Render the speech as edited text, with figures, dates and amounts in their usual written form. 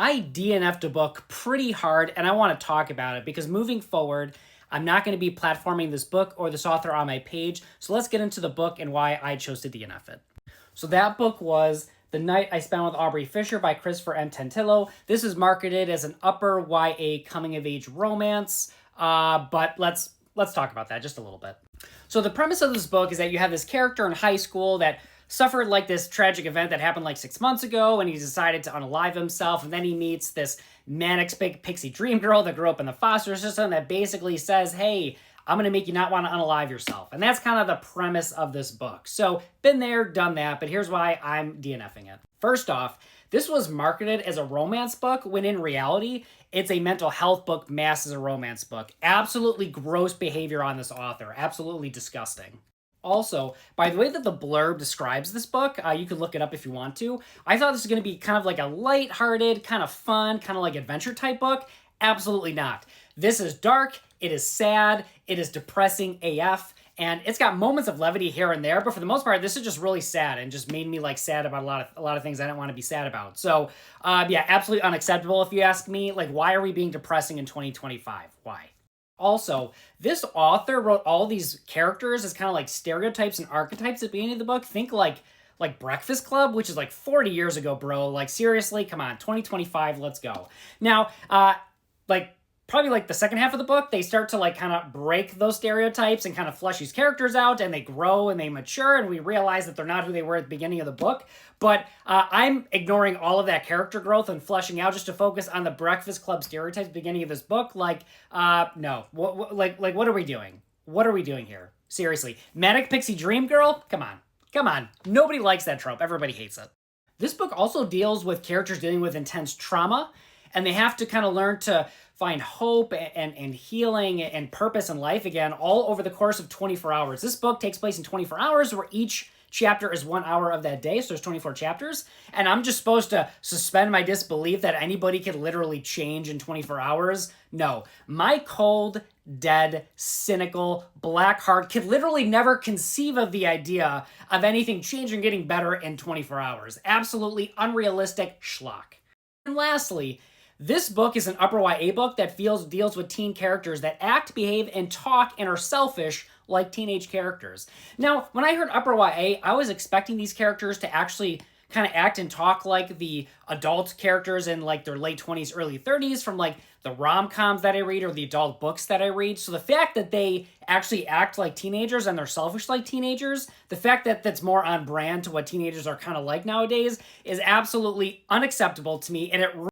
I DNF'd a book pretty hard, and I want to talk about it because moving forward, I'm not going to be platforming this book or this author on my page. So let's get into the book and why I chose to DNF it. So that book was The Night I Spent with Aubrey Fisher by Christopher M. Tantillo. This is marketed as an upper YA coming-of-age romance, but let's talk about that just a little bit. So the premise of this book is that you have this character in high school that suffered like this tragic event that happened like 6 months ago, and he decided to unalive himself, and then he meets this manic pixie dream girl that grew up in the foster system that basically says, hey, I'm going to make you not want to unalive yourself. And that's kind of the premise of this book. So been there, done that, but here's why I'm DNFing it. First off, this was marketed as a romance book when in reality, it's a mental health book masked as a romance book. Absolutely gross behavior on this author. Absolutely disgusting. Also, by the way that the blurb describes this book, you can look it up if you want to. I thought this was going to be kind of like a lighthearted, kind of fun, kind of like adventure type book. Absolutely not. This is dark, it is sad, it is depressing AF, and it's got moments of levity here and there, but for the most part, this is just really sad and just made me like sad about a lot of things I didn't want to be sad about. So, yeah, absolutely unacceptable if you ask me. Like, why are we being depressing in 2025? Why? Also, this author wrote all these characters as kind of like stereotypes and archetypes at the beginning of the book. Think like Breakfast Club, which is like 40 years ago, bro. Like, seriously, come on, 2025, let's go. Now, probably like the second half of the book, they start to like kind of break those stereotypes and kind of flesh these characters out, and they grow and they mature, and we realize that they're not who they were at the beginning of the book. But I'm ignoring all of that character growth and fleshing out just to focus on the Breakfast Club stereotypes at the beginning of this book. Like, no, what are we doing? What are we doing here? Seriously, manic pixie dream girl? Come on. Nobody likes that trope. Everybody hates it. This book also deals with characters dealing with intense trauma, and they have to kind of learn to find hope and healing and purpose in life again, all over the course of 24 hours. This book takes place in 24 hours, where each chapter is 1 hour of that day, so there's 24 chapters, and I'm just supposed to suspend my disbelief that anybody could literally change in 24 hours? No. My cold, dead, cynical, black heart could literally never conceive of the idea of anything changing, getting better in 24 hours. Absolutely unrealistic schlock. And lastly, this book is an upper YA book that deals with teen characters that act, behave, and talk and are selfish like teenage characters. Now, when I heard upper YA, I was expecting these characters to actually kind of act and talk like the adult characters in like their late 20s, early 30s from like the rom-coms that I read or the adult books that I read. So the fact that they actually act like teenagers and they're selfish like teenagers, the fact that that's more on brand to what teenagers are kind of like nowadays is absolutely unacceptable to me, and it